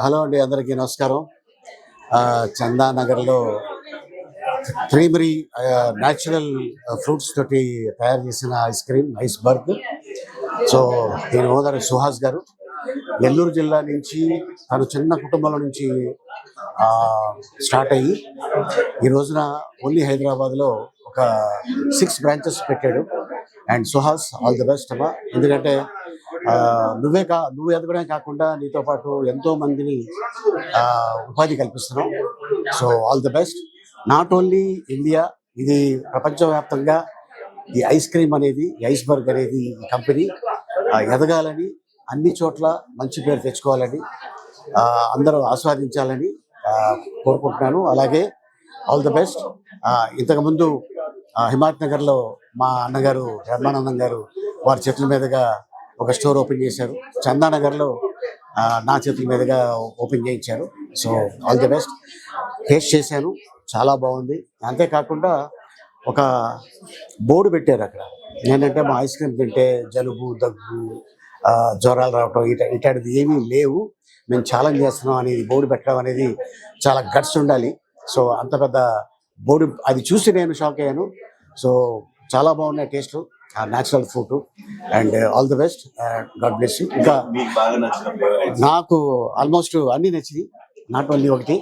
Hello అండి, అందరికీ నమస్కారం. చందానగర్లో ప్రైమరీ న్యాచురల్ ఫ్రూట్స్ తోటి తయారు చేసిన ఐస్ క్రీమ్ ఐస్బర్గ్. సో దీని ఓనర్ సుహాస్ గారు నెల్లూరు జిల్లా నుంచి తను చిన్న కుటుంబంలో నుంచి స్టార్ట్ అయ్యి ఈ రోజున ఓన్లీ హైదరాబాద్లో ఒక 6 బ్రాంచెస్ పెట్టాడు. And Suhas, all the best అమ్మా. ఎందుకంటే నువ్వు ఎదగడమే కాకుండా నీతో పాటు ఎంతో మందిని ఉపాధి కల్పిస్తున్నావు. So all the best. Not only India, ఇది ప్రపంచవ్యాప్తంగా ఈ ఐస్ క్రీమ్ అనేది, ఈ ఐస్బర్గ్ అనేది ఈ కంపెనీ ఎదగాలని, అన్ని చోట్ల మంచి పేరు తెచ్చుకోవాలని, అందరూ ఆస్వాదించాలని కోరుకుంటున్నాను. అలాగే ఆల్ ది బెస్ట్. ఇంతకుముందు హిమాయత్ నగర్లో మా అన్నగారు బ్రహ్మానందం గారు వారి చేతుల మీదుగా ఒక స్టోర్ ఓపెన్ చేశారు. చందానగర్లో నా చేతుల మీదుగా ఓపెన్ చేయించారు. So all the best. Taste చేశాను, చాలా బాగుంది. అంతేకాకుండా ఒక బోర్డు పెట్టారు అక్కడ, ఏంటంటే మా ఐస్ క్రీమ్ తింటే జలుబు, దగ్గు, జ్వరాలు రావటం ఇట్లాంటిది ఏమీ లేవు, మేము ఛాలెంజ్ చేస్తున్నాం అనేది బోర్డు పెట్టడం అనేది చాలా గట్స్ ఉండాలి. సో అంత పెద్ద బోర్డు అది చూసి నేను షాక్ అయ్యాను. సో చాలా బాగున్నాయి taste, natural fruit. And all the best, God bless you. ఇంకా నాకు ఆల్మోస్ట్ అన్నీ నచ్చింది, నాట్ ఓన్లీ ఒకటి.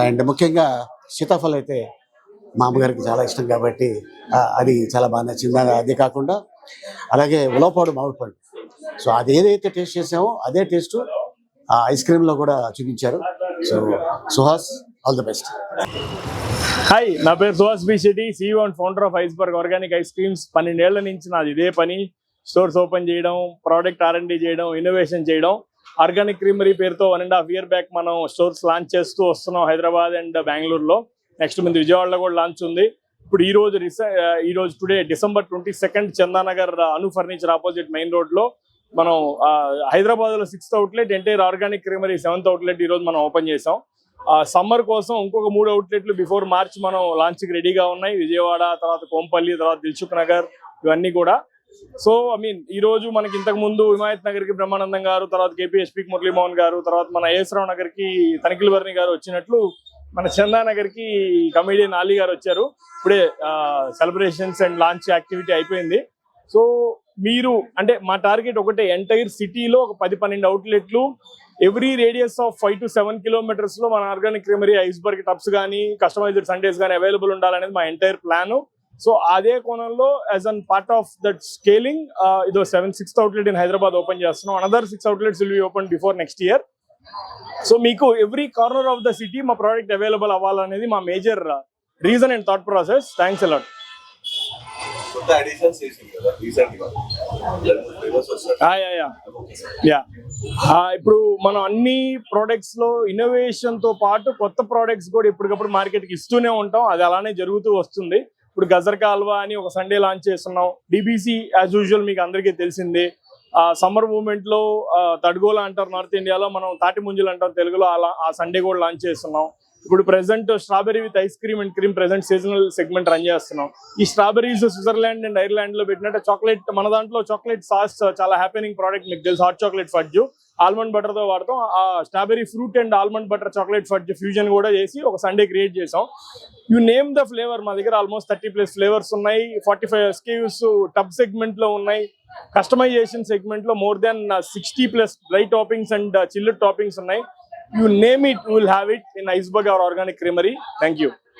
అండ్ ముఖ్యంగా సీతాఫలం అయితే మా అమ్మగారికి చాలా ఇష్టం కాబట్టి అది చాలా బాగా నచ్చింది. అదే కాకుండా అలాగే ఉలవపాడు మామిడి పండు. సో అది ఏదైతే టేస్ట్ చేసామో అదే టేస్ట్ ఆ ఐస్ క్రీమ్లో కూడా చూపించారు. So Suhas, all the best. Hi, నా పేరు Suhas B Shetty, CEO and founder of Iceberg organic ice creams. 12 ఏళ్ల నుంచి నాది ఇదే పని. స్టోర్స్ ఓపెన్ చేయడం, ప్రోడక్ట్ R&D చేయడం, ఇన్నోవేషన్ చేయడం. ఆర్గానిక్ క్రీమరీ పేరుతో 1.5 year బ్యాక్ మనం స్టోర్స్ లాంచ్ చేస్తూ వస్తున్నాం హైదరాబాద్ అండ్ బెంగళూరులో. నెక్స్ట్ ముందు విజయవాడలో కూడా లాంచ్ ఉంది. ఇప్పుడు ఈ రోజు టుడే December 22 చందానగర్ అను ఫర్నిచర్ ఆపోజిట్ మెయిన్ రోడ్లో మనం హైదరాబాద్లో 6th outlet, entire organic creamery 7th outlet ఈరోజు మనం ఓపెన్ చేసాం. సమ్మర్ కోసం ఇంకొక 3 అవుట్లెట్లు బిఫోర్ మార్చ్ మనం లాంచ్కి రెడీగా ఉన్నాయి. విజయవాడ, తర్వాత కోంపల్లి, తర్వాత దిల్సుఖ్ నగర్, ఇవన్నీ కూడా. సో ఈ రోజు మనకి ఇంతకు ముందు హిమాయత్ నగర్కి బ్రహ్మానందం గారు, తర్వాత KPSPకి మురళీమోహన్ గారు, తర్వాత మన AS రావు నగర్కి తనిఖీల్ వర్ణి గారు వచ్చినట్లు మన చందానగర్కి కమెడియన్ ఆలీ గారు వచ్చారు. ఇప్పుడే సెలబ్రేషన్స్ అండ్ లాంచ్ యాక్టివిటీ అయిపోయింది. సో మీరు అంటే మా టార్గెట్ ఒకటే, ఎంటైర్ సిటీలో ఒక 10-12 అవుట్లెట్లు, every radius of 5 to 7 kilometers లో మన ఆర్గానిక్ క్రీమరీ ఐస్బర్గ్ టబ్స్ కానీ కస్టమైజ్డ్ సండేస్ కానీ అవైలబుల్ ఉండాలనేది మా ఎంటైర్ ప్లాన్. సో అదే కోణంలో as an part of that scaling ఇదో 6th outlet in Hyderabad open చేస్తున్నాం. Another 6 outlets will be open before next year. So మీకు every corner of the city మా ప్రోడక్ట్ అవైలబుల్ అవ్వాలనేది మా major reason and thought process. Thanks a lot. ఇప్పుడు మనం అన్ని products లో innovation తో పాటు కొత్త ప్రోడక్ట్స్ కూడా ఎప్పటికప్పుడు మార్కెట్ కి ఇస్తూనే ఉంటాం. అది అలానే జరుగుతూ వస్తుంది. ఇప్పుడు గజర్ కాల్వా అని ఒక సండే లాంచ్ చేస్తున్నాం. DBC యాజ్ యూజువల్ మీకు అందరికీ తెలిసిందే. సమ్మర్ మూవ్మెంట్ లో తడ్గోలా అంటారు నార్త్ ఇండియాలో, మనం తాటి ముంజలు అంటాం తెలుగులో, అలా ఆ సండే కూడా లాంచ్ చేస్తున్నాం. ఇప్పుడు present strawberry with ice cream and cream present seasonal segment run చేస్తున్నాం. ఈ స్ట్రాబెరీస్ స్విట్జర్లాండ్ అండ్ ఐర్లాండ్ లో పెట్టినట్టు చాక్లెట్, మన దాంట్లో చాక్లెట్ సాస్ చాలా హ్యాపెనింగ్ ప్రోడక్ట్ మీకు తెలుసు, hot chocolate fudge almond butter తో వాడతాం. ఆ strawberry fruit and almond butter chocolate fudge fusion కూడా చేసి ఒక సండే క్రియేట్ చేసాం. యూ నేమ్ ద ఫ్లేవర్, మా దగ్గర ఆల్మోస్ట్ 30+ ఫ్లేవర్స్ ఉన్నాయి. 45 SKUs టబ్ సెగ్మెంట్ లో ఉన్నాయి. కస్టమైజేషన్ సెగ్మెంట్ లో more than 60+ dry toppings and chilled toppings ఉన్నాయి. You name it, we will have it in Iceberg or Organic Creamery. Thank you.